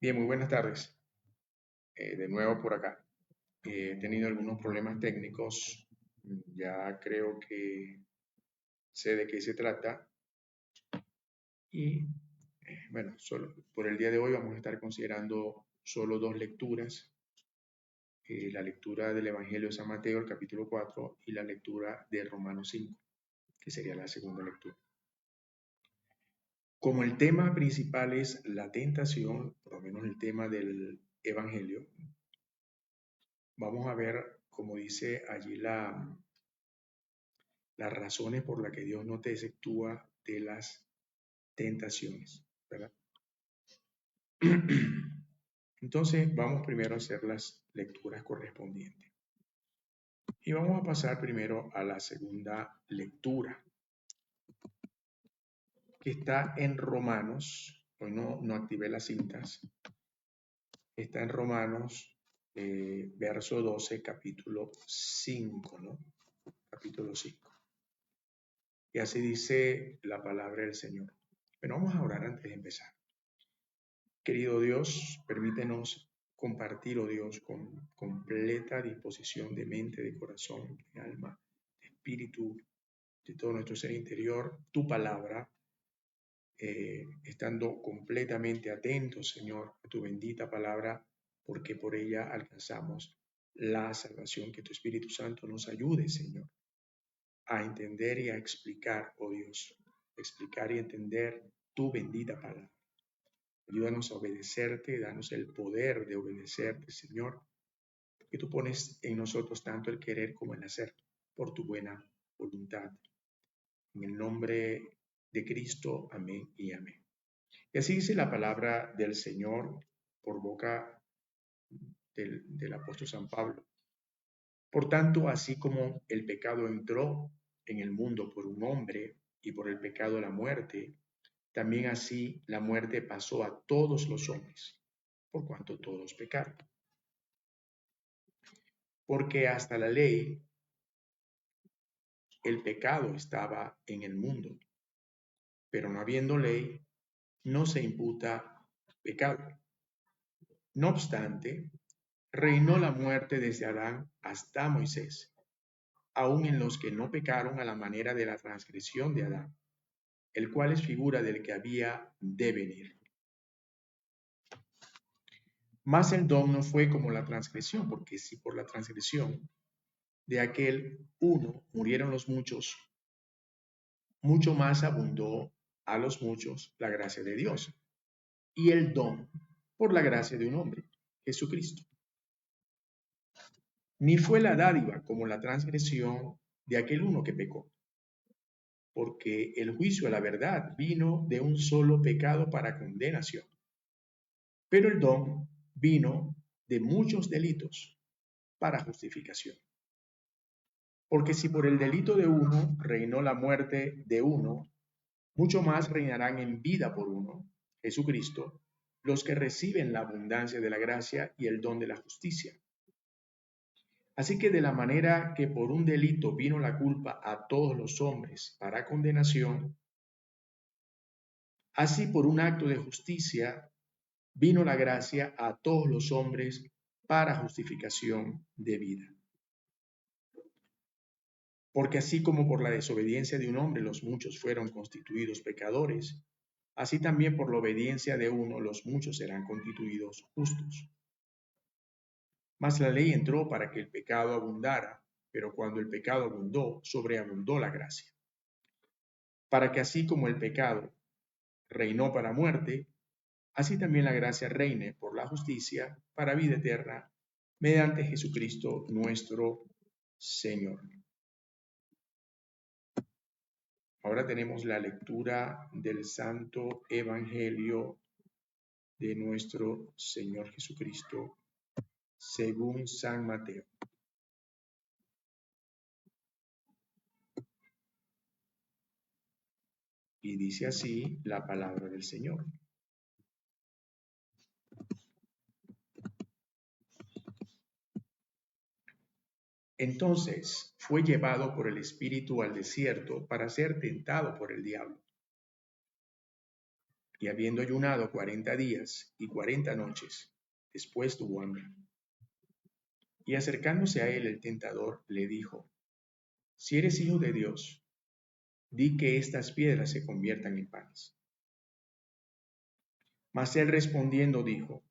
Bien, muy buenas tardes. De nuevo por acá. He tenido algunos problemas técnicos. Ya creo que sé de qué se trata. Y bueno, solo, por el día de hoy vamos a estar considerando solo dos lecturas. La lectura del Evangelio de San Mateo, el capítulo 4, y la lectura de Romanos 5, que sería la segunda lectura. Como el tema principal es la tentación, por lo menos el tema del Evangelio, vamos a ver, como dice allí las razones por las que Dios no te exceptúa de las tentaciones, ¿verdad? Entonces, vamos primero a hacer las lecturas correspondientes. Y vamos a pasar primero a la segunda lectura, que está en Romanos. Hoy no activé las cintas. Está en Romanos, verso 12, capítulo 5, ¿no? Capítulo 5. Y así dice la palabra del Señor. Pero vamos a orar antes de empezar. Querido Dios, permítenos compartir, oh Dios, con completa disposición de mente, de corazón, de alma, de espíritu, de todo nuestro ser interior, tu palabra, estando completamente atentos, Señor, a tu bendita palabra, porque por ella alcanzamos la salvación. Que tu Espíritu Santo nos ayude, Señor, a entender y a explicar, oh Dios, explicar y entender tu bendita palabra. Ayúdanos a obedecerte, danos el poder de obedecerte, Señor, porque tú pones en nosotros tanto el querer como el hacer, por tu buena voluntad. En el nombre de Cristo, amén y amén. Y así dice la palabra del Señor por boca del apóstol San Pablo. Por tanto, así como el pecado entró en el mundo por un hombre y por el pecado la muerte, también así la muerte pasó a todos los hombres, por cuanto todos pecaron. Porque hasta la ley, el pecado estaba en el mundo, pero no habiendo ley, no se imputa pecado. No obstante, reinó la muerte desde Adán hasta Moisés, aun en los que no pecaron a la manera de la transgresión de Adán, el cual es figura del que había de venir. Mas el don no fue como la transgresión, porque si por la transgresión de aquel uno murieron los muchos, mucho más abundó a los muchos la gracia de Dios y el don por la gracia de un hombre, Jesucristo. Ni fue la dádiva como la transgresión de aquel uno que pecó, porque el juicio a la verdad vino de un solo pecado para condenación, pero el don vino de muchos delitos para justificación. Porque si por el delito de uno reinó la muerte de uno, mucho más reinarán en vida por uno, Jesucristo, los que reciben la abundancia de la gracia y el don de la justicia. Así que de la manera que por un delito vino la culpa a todos los hombres para condenación, así por un acto de justicia vino la gracia a todos los hombres para justificación de vida. Porque así como por la desobediencia de un hombre los muchos fueron constituidos pecadores, así también por la obediencia de uno los muchos serán constituidos justos. Mas la ley entró para que el pecado abundara, pero cuando el pecado abundó, sobreabundó la gracia. Para que así como el pecado reinó para muerte, así también la gracia reine por la justicia para vida eterna, mediante Jesucristo nuestro Señor. Ahora tenemos la lectura del Santo Evangelio de nuestro Señor Jesucristo según San Mateo. Y dice así la palabra del Señor. Entonces fue llevado por el Espíritu al desierto para ser tentado por el diablo. Y habiendo ayunado 40 días y 40 noches, después tuvo hambre. Y acercándose a él el tentador le dijo, si eres hijo de Dios, di que estas piedras se conviertan en panes. Mas él respondiendo dijo,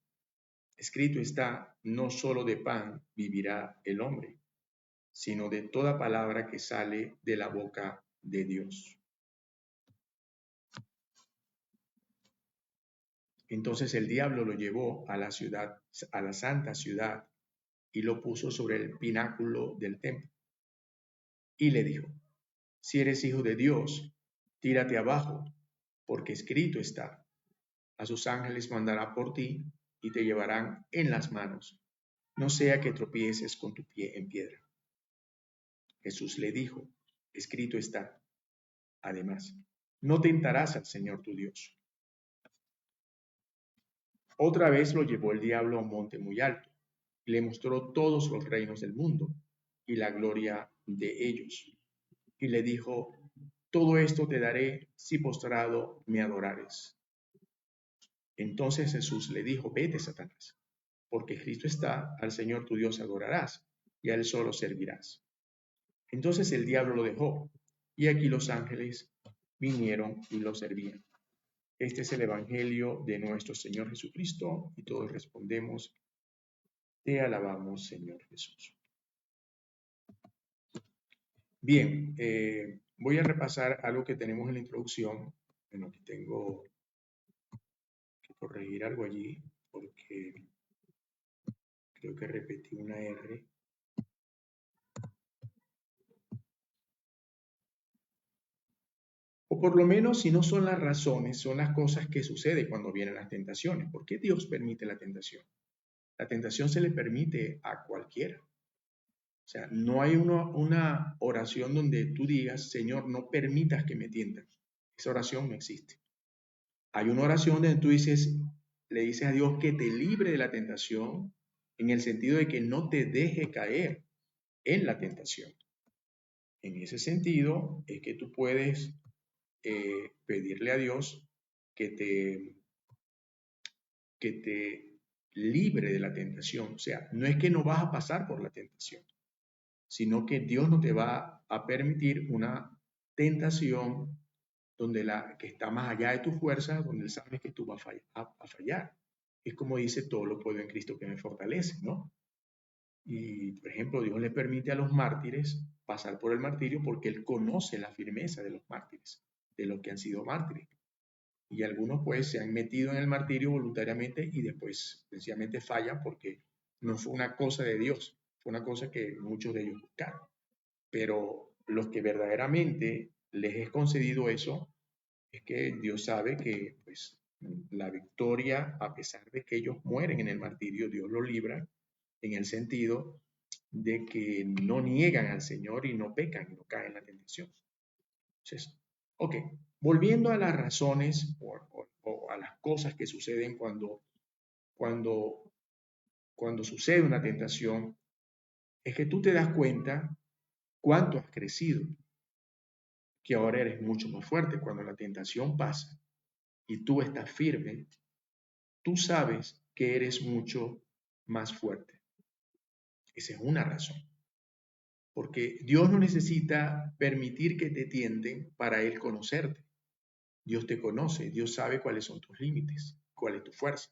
escrito está, no solo de pan vivirá el hombre, sino de toda palabra que sale de la boca de Dios. Entonces el diablo lo llevó a la ciudad, a la santa ciudad, y lo puso sobre el pináculo del templo. Y le dijo, si eres hijo de Dios, tírate abajo, porque escrito está, a sus ángeles mandará por ti, y te llevarán en las manos, no sea que tropieces con tu pie en piedra. Jesús le dijo, escrito está, además, no tentarás al Señor tu Dios. Otra vez lo llevó el diablo a un monte muy alto, y le mostró todos los reinos del mundo y la gloria de ellos. Y le dijo, todo esto te daré si postrado me adorares. Entonces Jesús le dijo, vete, Satanás, porque escrito está, al Señor tu Dios adorarás, y a él solo servirás. Entonces el diablo lo dejó, y aquí los ángeles vinieron y lo servían. Este es el Evangelio de nuestro Señor Jesucristo, y todos respondemos, te alabamos, Señor Jesús. Bien, voy a repasar algo que tenemos en la introducción. Bueno, aquí tengo que corregir algo allí, porque creo que repetí una R. O por lo menos, si no son las razones, son las cosas que suceden cuando vienen las tentaciones. ¿Por qué Dios permite la tentación? La tentación se le permite a cualquiera. O sea, no hay una oración donde tú digas, Señor, no permitas que me tientan. Esa oración no existe. Hay una oración donde tú dices, le dices a Dios que te libre de la tentación, en el sentido de que no te deje caer en la tentación. En ese sentido es que tú puedes pedirle a Dios que te libre de la tentación. O sea, no es que no vas a pasar por la tentación, sino que Dios no te va a permitir una tentación donde que está más allá de tu fuerza, donde Él sabe que tú vas a fallar. Es como dice, todo lo puedo en Cristo que me fortalece, ¿no? Y, por ejemplo, Dios le permite a los mártires pasar por el martirio porque Él conoce la firmeza de los mártires, de los que han sido mártires. Y algunos pues se han metido en el martirio voluntariamente y después sencillamente fallan porque no fue una cosa de Dios, fue una cosa que muchos de ellos buscaron. Pero los que verdaderamente les es concedido eso, es que Dios sabe que pues la victoria, a pesar de que ellos mueren en el martirio, Dios los libra en el sentido de que no niegan al Señor y no pecan y no caen en la tentación. Entonces, ok, volviendo a las razones o a las cosas que suceden cuando, cuando sucede una tentación, es que tú te das cuenta cuánto has crecido, que ahora eres mucho más fuerte. Cuando la tentación pasa y tú estás firme, tú sabes que eres mucho más fuerte. Esa es una razón. Porque Dios no necesita permitir que te tienten para Él conocerte. Dios te conoce, Dios sabe cuáles son tus límites, cuál es tu fuerza.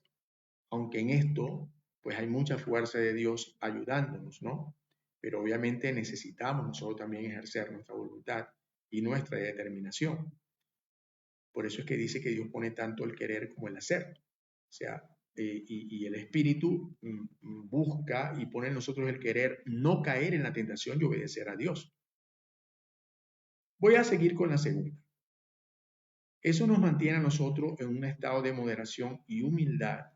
Aunque en esto, pues hay mucha fuerza de Dios ayudándonos, ¿no? Pero obviamente necesitamos nosotros también ejercer nuestra voluntad y nuestra determinación. Por eso es que dice que Dios pone tanto el querer como el hacer. O sea, y el espíritu busca y pone en nosotros el querer no caer en la tentación y obedecer a Dios. Voy a seguir con la segunda. Eso nos mantiene a nosotros en un estado de moderación y humildad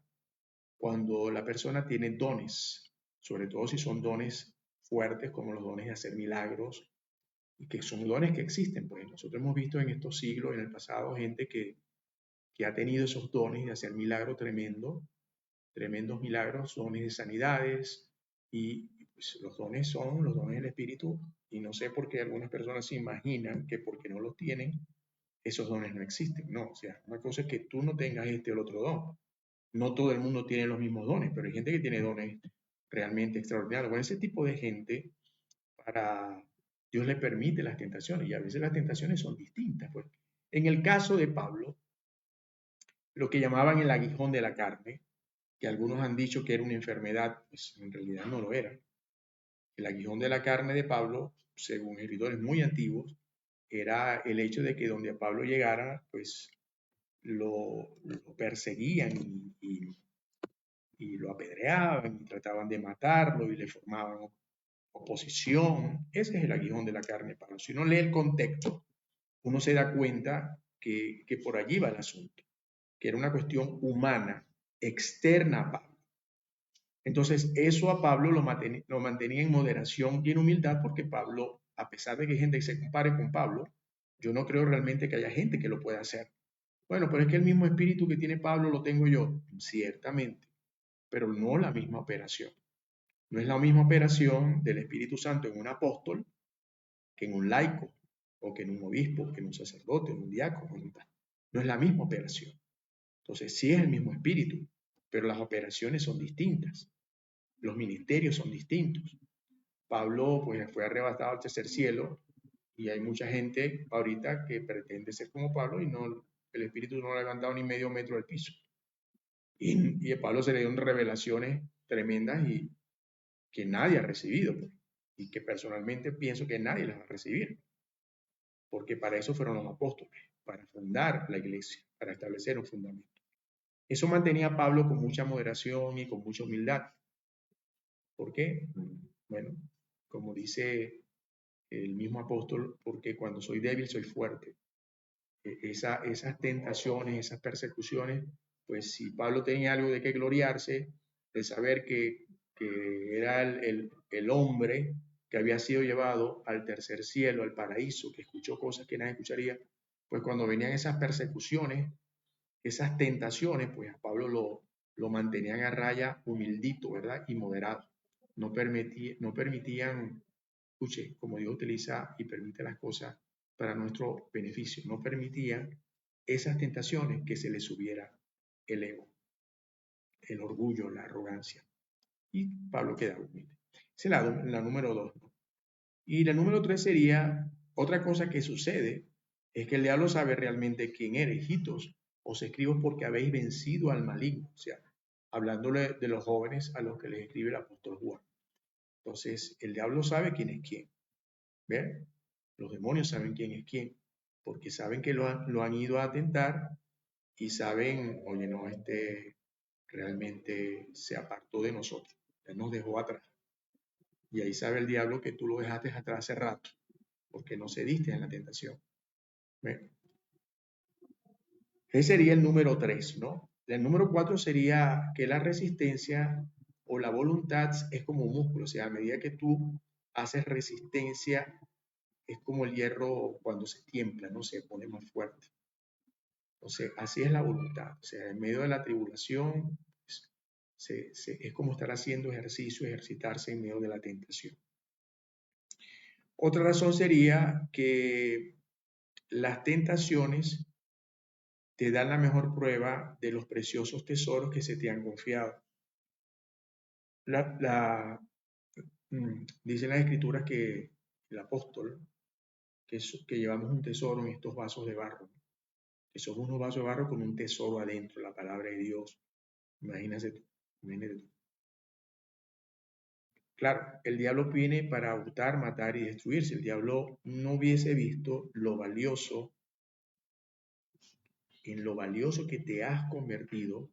cuando la persona tiene dones, sobre todo si son dones fuertes como los dones de hacer milagros, y que son dones que existen. Pues nosotros hemos visto en estos siglos, en el pasado, gente que ha tenido esos dones de hacer milagros tremendos milagros, dones de sanidades, y pues, los dones son los dones del Espíritu, y no sé por qué algunas personas se imaginan que porque no los tienen, esos dones no existen, no. O sea, una cosa es que tú no tengas este o el otro don. No todo el mundo tiene los mismos dones, pero hay gente que tiene dones realmente extraordinarios. Bueno, ese tipo de gente, para Dios le permite las tentaciones, y a veces las tentaciones son distintas. Pues. En el caso de Pablo, lo que llamaban el aguijón de la carne, que algunos han dicho que era una enfermedad, pues en realidad no lo era. El aguijón de la carne de Pablo, según escritores muy antiguos, era el hecho de que donde Pablo llegara, pues lo perseguían y lo apedreaban y trataban de matarlo y le formaban oposición. Ese es el aguijón de la carne de Pablo. Si uno lee el contexto, uno se da cuenta que por allí va el asunto, que era una cuestión humana, externa a Pablo. Entonces, eso a Pablo lo mantenía en moderación y en humildad, porque Pablo, a pesar de que hay gente que se compare con Pablo, yo no creo realmente que haya gente que lo pueda hacer. Bueno, pero es que el mismo espíritu que tiene Pablo lo tengo yo, ciertamente, pero no la misma operación. No es la misma operación del Espíritu Santo en un apóstol que en un laico, o que en un obispo, que en un sacerdote, en un diácono. No es la misma operación. Entonces, sí es el mismo espíritu, pero las operaciones son distintas. Los ministerios son distintos. Pablo pues fue arrebatado al tercer cielo y hay mucha gente ahorita que pretende ser como Pablo y no, el espíritu no le ha levantado ni medio metro del piso. Y a Pablo se le dieron revelaciones tremendas y que nadie ha recibido, pues, y que personalmente pienso que nadie las va a recibir, porque para eso fueron los apóstoles, para fundar la iglesia, para establecer un fundamento. Eso mantenía a Pablo con mucha moderación y con mucha humildad. ¿Por qué? Bueno, como dice el mismo apóstol, porque cuando soy débil soy fuerte. Esas tentaciones, esas persecuciones, pues si Pablo tenía algo de qué gloriarse, de saber que era el hombre que había sido llevado al tercer cielo, al paraíso, que escuchó cosas que nadie escucharía, pues cuando venían esas persecuciones, esas tentaciones, pues a Pablo lo mantenían a raya humildito, ¿verdad? Y moderado. No permitían, escuche, como Dios utiliza y permite las cosas para nuestro beneficio, no permitían esas tentaciones que se le subiera el ego, el orgullo, la arrogancia. Y Pablo queda humilde. Esa es la número 2. ¿No? Y la número 3 sería, otra cosa que sucede, es que el diablo sabe realmente quién eres, hijitos, os escribo porque habéis vencido al maligno. O sea, hablándole de los jóvenes a los que les escribe el apóstol Juan. Entonces, el diablo sabe quién es quién. ¿Ven? Los demonios saben quién es quién, porque saben que lo han ido a atentar y saben, oye, no, este realmente se apartó de nosotros, él nos dejó atrás. Y ahí sabe el diablo que tú lo dejaste atrás hace rato, porque no cediste en la tentación. ¿Ven? Ese sería el número 3, ¿no? El número 4 sería que la resistencia o la voluntad es como un músculo, o sea, a medida que tú haces resistencia, es como el hierro cuando se tiembla, ¿no? Se pone más fuerte. Entonces, así es la voluntad. O sea, en medio de la tribulación, pues, es como estar haciendo ejercicio, ejercitarse en medio de la tentación. Otra razón sería que las tentaciones te dan la mejor prueba de los preciosos tesoros que se te han confiado. Dicen las escrituras que el apóstol, que llevamos un tesoro en estos vasos de barro, que somos unos vasos de barro con un tesoro adentro, la palabra de Dios. Imagínate tú, imagínate tú. Claro, el diablo viene para hurtar, matar y destruir. Si el diablo no hubiese visto en lo valioso que te has convertido,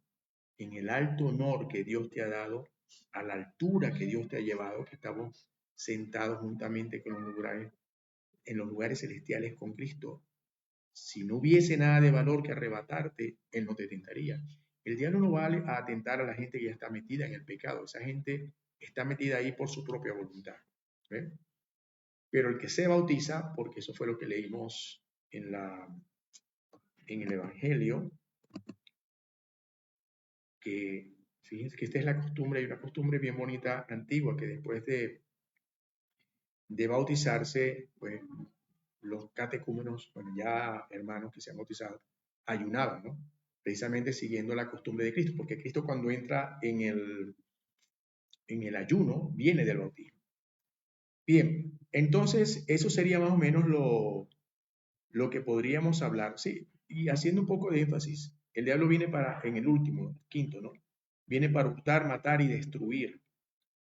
en el alto honor que Dios te ha dado, a la altura que Dios te ha llevado, que estamos sentados juntamente con en los lugares celestiales con Cristo. Si no hubiese nada de valor que arrebatarte, Él no te tentaría. El diablo no va a atentar a la gente que ya está metida en el pecado. Esa gente está metida ahí por su propia voluntad. ¿Ven? Pero el que se bautiza, porque eso fue lo que leímos en el Evangelio, que fíjense que esta es la costumbre, hay una costumbre bien bonita, antigua, que después de bautizarse, pues los catecúmenos, bueno, ya hermanos que se han bautizado, ayunaban, ¿no? Precisamente siguiendo la costumbre de Cristo, porque Cristo cuando entra en el ayuno viene del bautismo. Bien, entonces eso sería más o menos lo que podríamos hablar, sí, y haciendo un poco de énfasis, el diablo viene en el último, quinto, ¿no? Viene para hurtar, matar y destruir.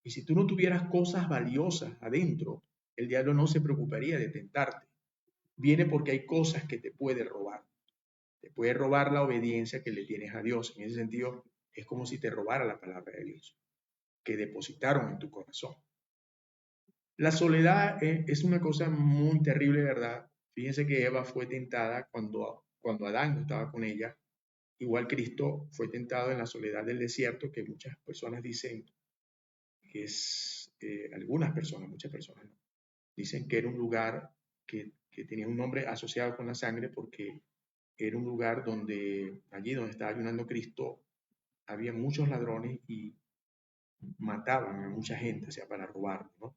Y si tú no tuvieras cosas valiosas adentro, el diablo no se preocuparía de tentarte. Viene porque hay cosas que te puede robar. Te puede robar la obediencia que le tienes a Dios. En ese sentido, es como si te robara la palabra de Dios, que depositaron en tu corazón. La soledad es una cosa muy terrible, ¿verdad? Fíjense que Eva fue tentada cuando Adán no estaba con ella. Igual Cristo fue tentado en la soledad del desierto, que muchas personas dicen que es, algunas personas, muchas personas, ¿no? Dicen que era un lugar que tenía un nombre asociado con la sangre porque era un lugar donde, allí donde estaba ayunando Cristo, había muchos ladrones y mataban a mucha gente, o sea, para robar, ¿no?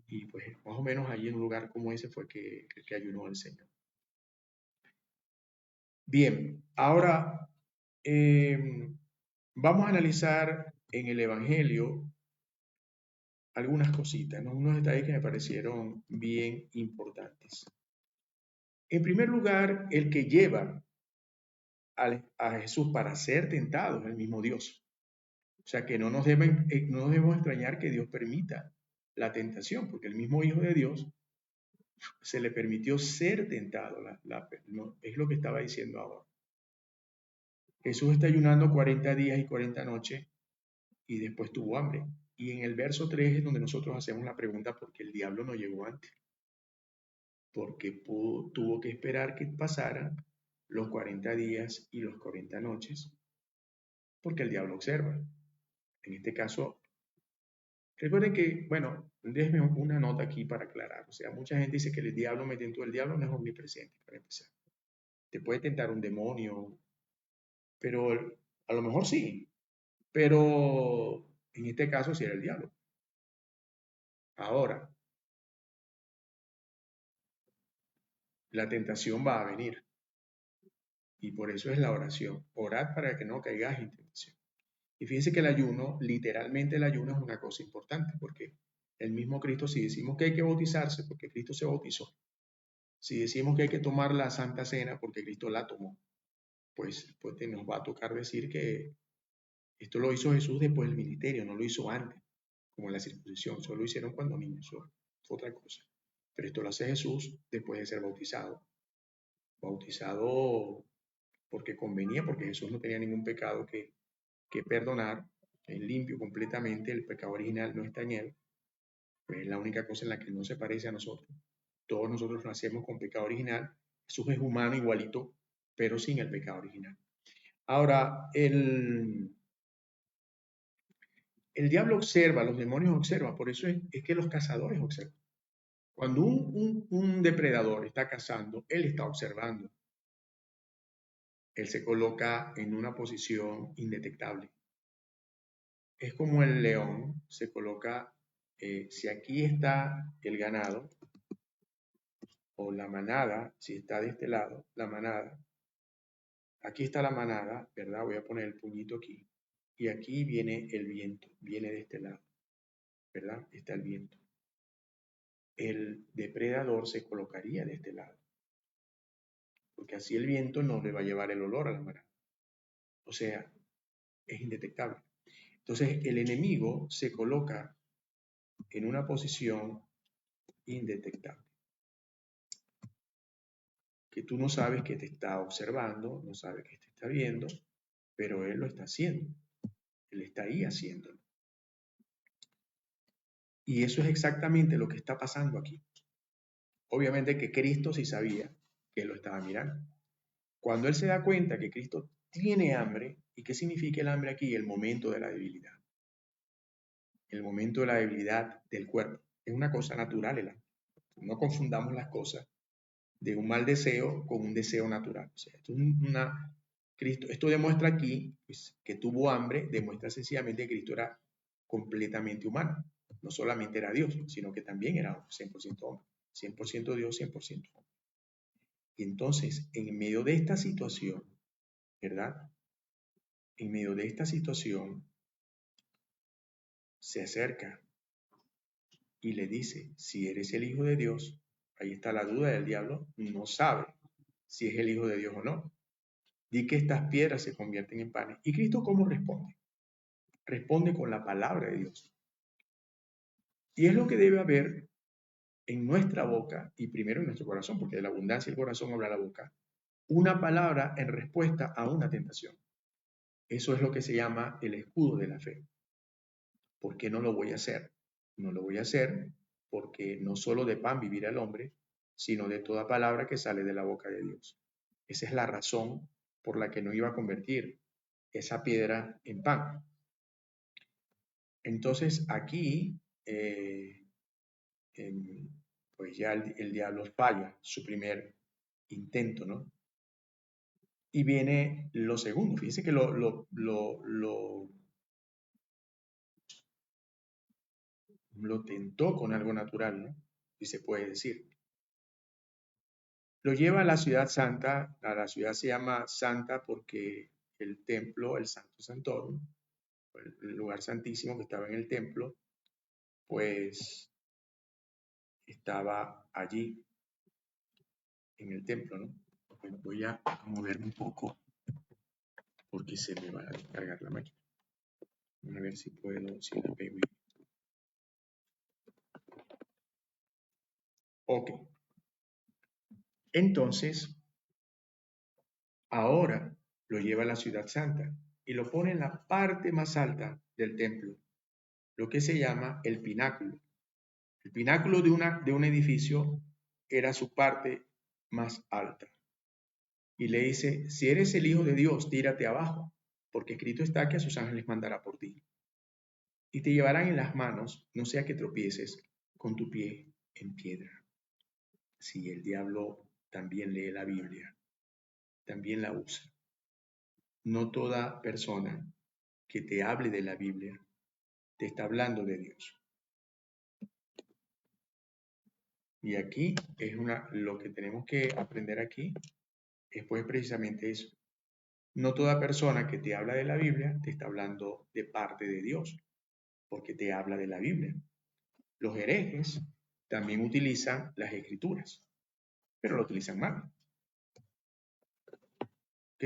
Y pues más o menos allí en un lugar como ese fue que ayunó el Señor. Bien, ahora vamos a analizar en el Evangelio algunas cositas, ¿no? Unos detalles que me parecieron bien importantes. En primer lugar, el que lleva a Jesús para ser tentado es el mismo Dios. O sea que no nos debemos extrañar que Dios permita la tentación, porque el mismo Hijo de Dios se le permitió ser tentado. No, es lo que estaba diciendo ahora. Jesús está ayunando 40 días y 40 noches y después tuvo hambre. Y en el verso 3 es donde nosotros hacemos la pregunta por qué el diablo no llegó antes. Porque tuvo que esperar que pasaran los 40 días y los 40 noches, porque el diablo observa. En este caso, recuerden que, bueno, déjenme una nota aquí para aclarar. O sea, mucha gente dice que el diablo me tentó. El diablo no es omnipresente, para empezar. Te puede tentar un demonio, pero a lo mejor sí, pero en este caso sí era el diablo. Ahora, la tentación va a venir y por eso es la oración. Orad para que no caigáis en tentación. Y fíjense que el ayuno, literalmente el ayuno es una cosa importante porque el mismo Cristo, si decimos que hay que bautizarse porque Cristo se bautizó, si decimos que hay que tomar la Santa Cena porque Cristo la tomó, pues nos va a tocar decir que esto lo hizo Jesús después del ministerio, no lo hizo antes, como en la circuncisión, solo lo hicieron cuando niños, eso fue otra cosa. Pero esto lo hace Jesús después de ser bautizado. Bautizado porque convenía, porque Jesús no tenía ningún pecado que perdonar, es limpio completamente, el pecado original no está en él, pues es la única cosa en la que no se parece a nosotros. Todos nosotros nacemos con pecado original, Jesús es humano igualito, pero sin el pecado original. Ahora, el diablo observa, los demonios observan, por eso es que los cazadores observan. Cuando un depredador está cazando, él está observando. Él se coloca en una posición indetectable. Es como el león se coloca, si aquí está el ganado o la manada, si está de este lado, la manada, aquí está la manada, ¿verdad? Voy a poner el puñito aquí. Y aquí viene el viento, viene de este lado, ¿verdad? Está el viento. El depredador se colocaría de este lado, porque así el viento no le va a llevar el olor a la manada. O sea, es indetectable. Entonces, el enemigo se coloca en una posición indetectable, que tú no sabes que te está observando, no sabes que te está viendo, pero él lo está haciendo. Él está ahí haciéndolo. Y eso es exactamente lo que está pasando aquí. Obviamente que Cristo sí sabía que él lo estaba mirando. Cuando él se da cuenta que Cristo tiene hambre, ¿y qué significa el hambre aquí? El momento de la debilidad. El momento de la debilidad del cuerpo. Es una cosa natural el hambre. No confundamos las cosas de un mal deseo con un deseo natural. O sea, esto demuestra aquí pues, que tuvo hambre, demuestra sencillamente que Cristo era completamente humano. No solamente era Dios, sino que también era 100% hombre. 100% Dios, 100% hombre. Y entonces, en medio de esta situación, ¿verdad? En medio de esta situación, se acerca y le dice, si eres el Hijo de Dios, ahí está la duda del diablo, no sabe si es el Hijo de Dios o no. Di que estas piedras se convierten en panes. ¿Y Cristo cómo responde? Responde con la palabra de Dios. Y es lo que debe haber en nuestra boca y primero en nuestro corazón, porque de la abundancia del corazón habla la boca, una palabra en respuesta a una tentación. Eso es lo que se llama el escudo de la fe. ¿Por qué no lo voy a hacer? No lo voy a hacer porque no solo de pan vivirá el hombre, sino de toda palabra que sale de la boca de Dios. Esa es la razón por la que no iba a convertir esa piedra en pan. Entonces aquí, pues ya el diablo falla su primer intento, ¿no? Y viene lo segundo. Fíjense que lo tentó con algo natural, ¿no? Si se puede decir. Lo lleva a la ciudad santa. A la ciudad se llama santa porque el templo, el Santo Santorum, el lugar santísimo que estaba en el templo, pues estaba allí en el templo, ¿no? Bueno, voy a moverme un poco porque se me va a descargar la máquina. A ver si puedo, si la pego. Ok. Entonces, ahora lo lleva a la ciudad santa y lo pone en la parte más alta del templo, lo que se llama el pináculo. El pináculo de un edificio era su parte más alta. Y le dice, si eres el Hijo de Dios, tírate abajo, porque escrito está que a sus ángeles mandará por ti. Y te llevarán en las manos, no sea que tropieces con tu pie en piedra. Si el diablo también lee la Biblia, también la usa. No toda persona que te hable de la Biblia te está hablando de Dios. Y aquí es lo que tenemos que aprender aquí es pues precisamente eso. No toda persona que te habla de la Biblia te está hablando de parte de Dios, porque te habla de la Biblia. Los herejes también utilizan las escrituras, pero lo utilizan mal. ¿Ok?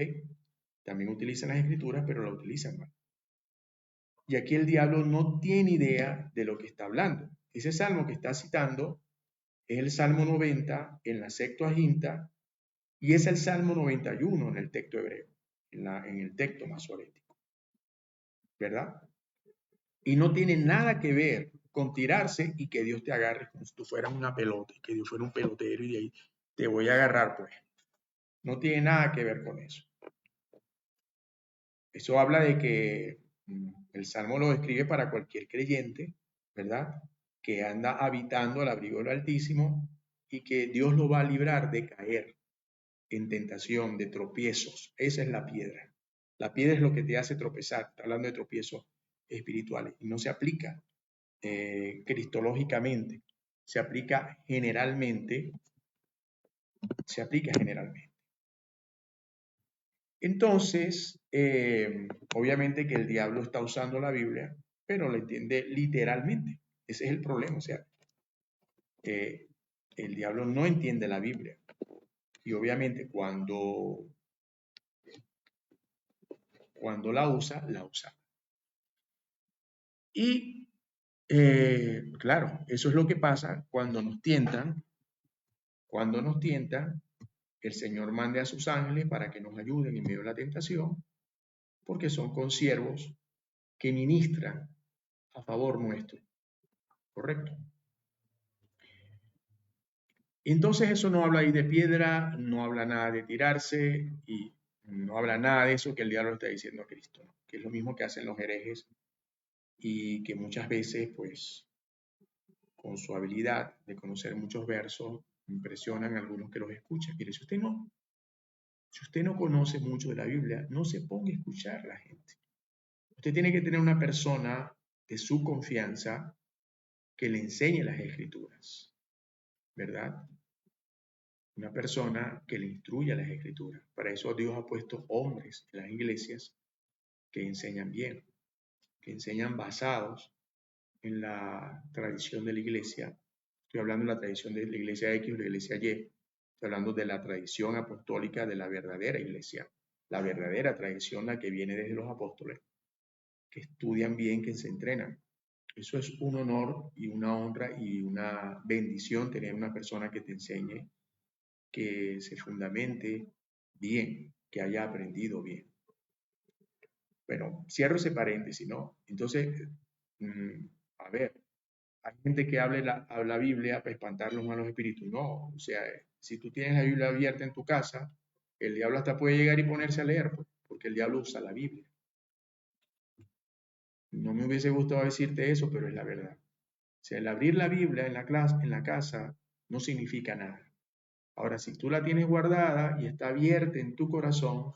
También utilizan las escrituras, pero lo utilizan mal. Y aquí el diablo no tiene idea de lo que está hablando. Ese salmo que está citando es el Salmo 90 en la Septuaginta y es el Salmo 91 en el texto hebreo, en el texto masorético. ¿Verdad? Y no tiene nada que ver con tirarse y que Dios te agarre como si tú fueras una pelota, y que Dios fuera un pelotero y de ahí te voy a agarrar, pues. No tiene nada que ver con eso. Eso habla de que el Salmo lo escribe para cualquier creyente, ¿verdad? Que anda habitando al abrigo del Altísimo y que Dios lo va a librar de caer en tentación, de tropiezos. Esa es la piedra. La piedra es lo que te hace tropezar. Está hablando de tropiezos espirituales y no se aplica cristológicamente. Se aplica generalmente. Se aplica generalmente. Entonces, obviamente que el diablo está usando la Biblia, pero lo entiende literalmente. Ese es el problema. O sea, el diablo no entiende la Biblia. Y obviamente cuando la usa, la usa. Y claro, eso es lo que pasa cuando nos tientan. Cuando nos tientan, el Señor mande a sus ángeles para que nos ayuden en medio de la tentación, porque son consiervos que ministran a favor nuestro. ¿Correcto? Entonces eso no habla ahí de piedra, no habla nada de tirarse y no habla nada de eso que el diablo está diciendo a Cristo, ¿no? Que es lo mismo que hacen los herejes y que muchas veces, pues, con su habilidad de conocer muchos versos, impresionan a algunos que los escuchan. Mire, si usted no conoce mucho de la Biblia, no se ponga a escuchar a la gente. Usted tiene que tener una persona de su confianza que le enseñe las escrituras, ¿verdad? Una persona que le instruya las escrituras. Para eso Dios ha puesto hombres en las iglesias que enseñan bien, que enseñan basados en la tradición de la iglesia. Estoy hablando de la tradición de la iglesia X o la iglesia Y. Estoy hablando de la tradición apostólica de la verdadera iglesia, la verdadera tradición, la que viene desde los apóstoles, que estudian bien, que se entrenan. Eso es un honor y una honra y una bendición tener una persona que te enseñe, que se fundamente bien, que haya aprendido bien. Bueno, cierro ese paréntesis, ¿no? Entonces, a ver, hay gente que habla Biblia para espantar los malos espíritus. No, o sea, si tú tienes la Biblia abierta en tu casa, el diablo hasta puede llegar y ponerse a leer, pues, porque el diablo usa la Biblia. No me hubiese gustado decirte eso, pero es la verdad. O sea, el abrir la Biblia en la casa no significa nada. Ahora, si tú la tienes guardada y está abierta en tu corazón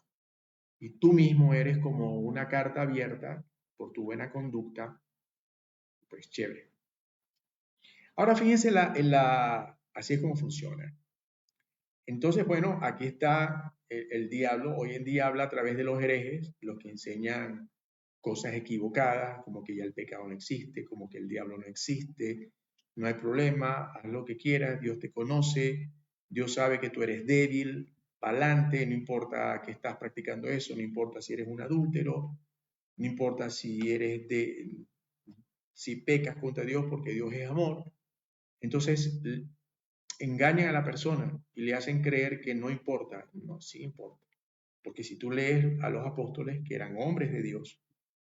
y tú mismo eres como una carta abierta por tu buena conducta, pues chévere. Ahora fíjense así es como funciona. Entonces, bueno, aquí está el diablo. Hoy en día habla a través de los herejes, los que enseñan cosas equivocadas, como que ya el pecado no existe, como que el diablo no existe, no hay problema, haz lo que quieras, Dios te conoce, Dios sabe que tú eres débil, pa'lante, no importa que estás practicando eso, no importa si eres un adúltero, no importa si pecas contra Dios porque Dios es amor. Entonces, engañan a la persona y le hacen creer que no importa. No, sí importa. Porque si tú lees a los apóstoles, que eran hombres de Dios,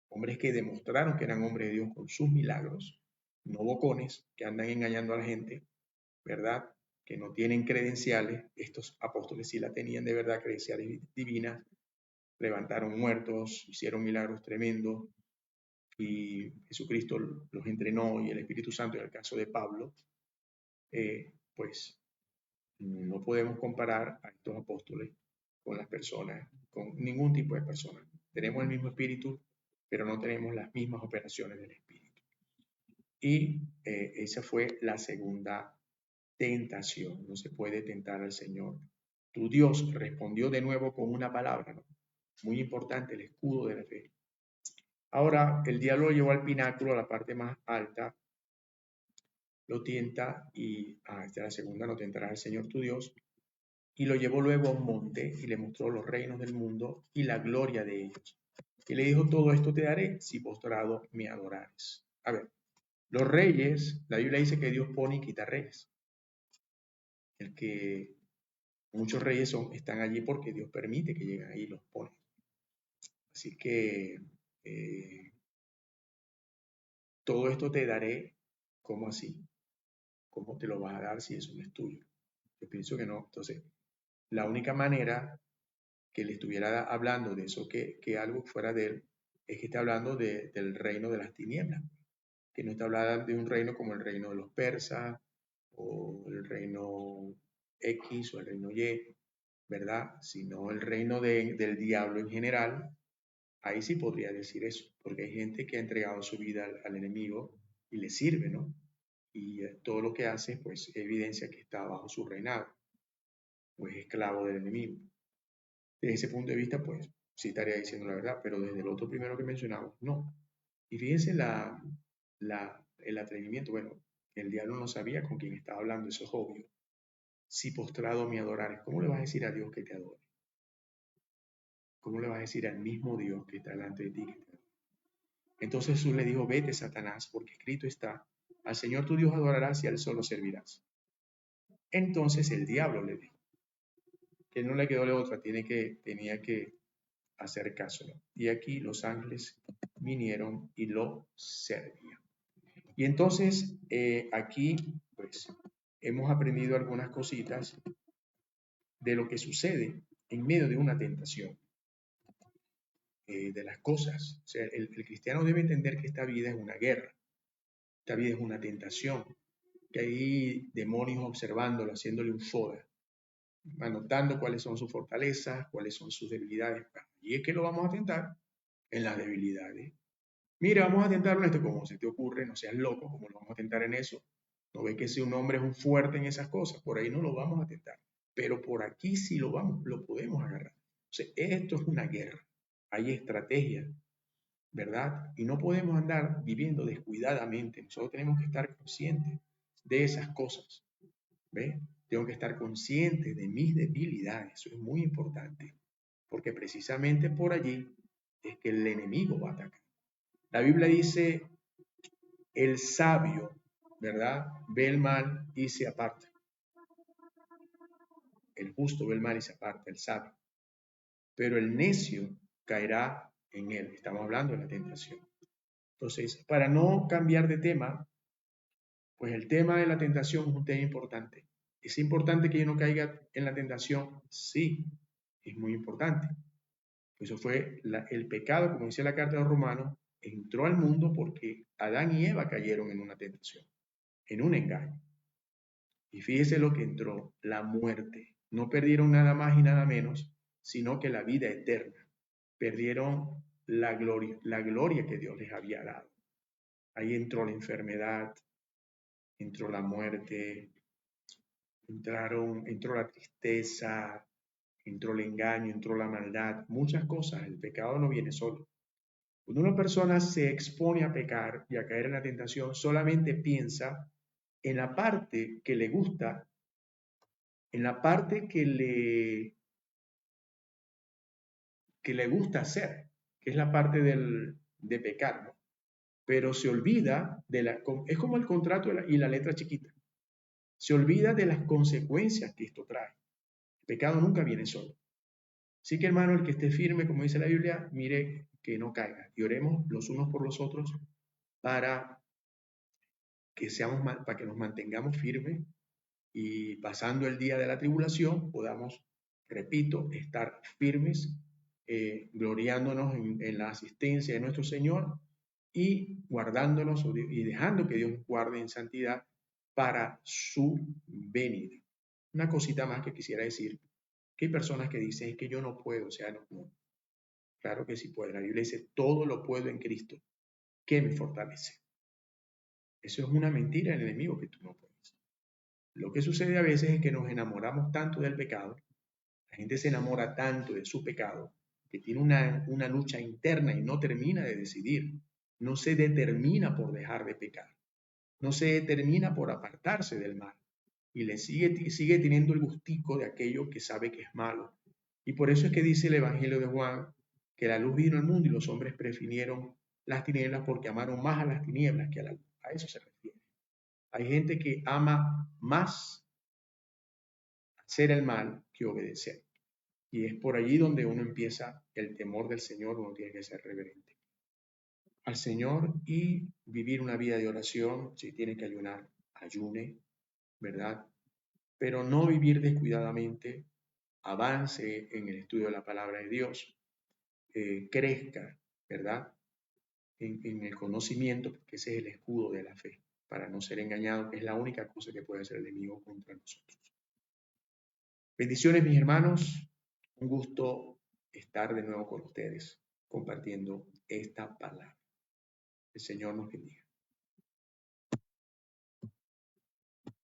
hombres que demostraron que eran hombres de Dios con sus milagros, no bocones que andan engañando a la gente, ¿verdad? Que no tienen credenciales, estos apóstoles sí la tenían de verdad, credenciales divinas, levantaron muertos, hicieron milagros tremendos y Jesucristo los entrenó y el Espíritu Santo, en el caso de Pablo, pues no podemos comparar a estos apóstoles con las personas, con ningún tipo de persona. Tenemos el mismo espíritu, pero no tenemos las mismas operaciones del espíritu. Y esa fue la segunda tentación. No se puede tentar al Señor. Tu Dios respondió de nuevo con una palabra, ¿no? Muy importante, el escudo de la fe. Ahora el diablo lo llevó al pináculo, a la parte más alta, lo tienta y, esta es la segunda, no tentarás al Señor tu Dios, y lo llevó luego a un monte y le mostró los reinos del mundo y la gloria de ellos. Y le dijo, todo esto te daré si postrado me adorares. A ver, los reyes, la Biblia dice que Dios pone y quita reyes. El que muchos reyes están allí porque Dios permite que lleguen ahí y los pone. Así que todo esto te daré, ¿cómo así? ¿Cómo te lo vas a dar si eso no es tuyo? Yo pienso que no. Entonces, la única manera que le estuviera hablando de eso, que algo fuera de él, es que está hablando del reino de las tinieblas, que no está hablando de un reino como el reino de los persas, o el reino X o el reino Y, ¿verdad? Sino el reino del diablo en general. Ahí sí podría decir eso, porque hay gente que ha entregado su vida al enemigo y le sirve, ¿no? Y todo lo que hace, pues, evidencia que está bajo su reinado, o es esclavo del enemigo. Desde ese punto de vista, pues sí estaría diciendo la verdad, pero desde el otro primero que mencionamos, no. Y fíjense el atrevimiento, bueno, el diablo no sabía con quién estaba hablando, eso es obvio. Si postrado me adorares, ¿cómo le vas a decir a Dios que te adore? ¿Cómo le vas a decir al mismo Dios que está delante de ti que te adore? Entonces Jesús le dijo, vete, Satanás, porque escrito está, al Señor tu Dios adorarás y al solo servirás. Entonces el diablo le dijo, que no le quedó de otra, tenía que hacer caso, ¿no? Y aquí los ángeles vinieron y lo servían. Y entonces aquí, pues, hemos aprendido algunas cositas de lo que sucede en medio de una tentación, de las cosas. O sea, el cristiano debe entender que esta vida es una guerra, esta vida es una tentación, que hay demonios observándolo, haciéndole un foda, anotando cuáles son sus fortalezas, cuáles son sus debilidades. Y es que lo vamos a tentar en las debilidades. Mira, vamos a tentarlo en esto, como se te ocurre, no seas loco, como lo vamos a tentar en eso. No ve que si un hombre es un fuerte en esas cosas, por ahí no lo vamos a tentar. Pero por aquí sí lo podemos agarrar. Entonces, esto es una guerra. Hay estrategia, ¿verdad? Y no podemos andar viviendo descuidadamente. Nosotros tenemos que estar conscientes de esas cosas. ¿Ve? Tengo que estar consciente de mis debilidades. Eso es muy importante. Porque precisamente por allí es que el enemigo va a atacar. La Biblia dice, el sabio, ¿verdad? Ve el mal y se aparta. El justo ve el mal y se aparta, el sabio. Pero el necio caerá en él. Estamos hablando de la tentación. Entonces, para no cambiar de tema, pues el tema de la tentación es un tema importante. ¿Es importante que yo no caiga en la tentación? Sí, es muy importante. Eso fue el pecado, como dice la carta de los Romanos, entró al mundo porque Adán y Eva cayeron en una tentación, en un engaño. Y fíjese lo que entró, la muerte. No perdieron nada más y nada menos, sino que la vida eterna. Perdieron la gloria que Dios les había dado. Ahí entró la enfermedad, entró la muerte, entró la tristeza, entró el engaño, entró la maldad, muchas cosas. El pecado no viene solo. Cuando una persona se expone a pecar y a caer en la tentación, solamente piensa en la parte que le gusta, en la parte que le gusta hacer, que es la parte de pecar, ¿no? Pero se olvida es como el contrato y la letra chiquita. Se olvida de las consecuencias que esto trae. El pecado nunca viene solo. Así que, hermano, el que esté firme, como dice la Biblia, mire que no caiga. Y oremos los unos por los otros para para que nos mantengamos firmes y pasando el día de la tribulación podamos, repito, estar firmes, gloriándonos en la asistencia de nuestro Señor y guardándonos y dejando que Dios nos guarde en santidad para su venida. Una cosita más que quisiera decir, que hay personas que dicen es que yo no puedo, o sea, no. Claro que sí puede. La Biblia dice, todo lo puedo en Cristo, que me fortalece. Eso es una mentira del enemigo, que tú no puedes. Lo que sucede a veces es que nos enamoramos tanto del pecado, la gente se enamora tanto de su pecado, que tiene una lucha interna y no termina de decidir, no se determina por dejar de pecar, no se determina por apartarse del mal y le sigue teniendo el gustico de aquello que sabe que es malo. Y por eso es que dice el Evangelio de Juan que la luz vino al mundo y los hombres prefirieron las tinieblas porque amaron más a las tinieblas que a la luz. A eso se refiere. Hay gente que ama más hacer el mal que obedecer. Y es por allí donde uno empieza el temor del Señor, uno tiene que ser reverente al Señor y vivir una vida de oración. Si tiene que ayunar, ayune, ¿verdad? Pero no vivir descuidadamente, avance en el estudio de la palabra de Dios, crezca, ¿verdad? En el conocimiento, porque ese es el escudo de la fe, para no ser engañado, que es la única cosa que puede hacer el enemigo contra nosotros. Bendiciones, mis hermanos. Un gusto estar de nuevo con ustedes compartiendo esta palabra. El Señor nos bendiga.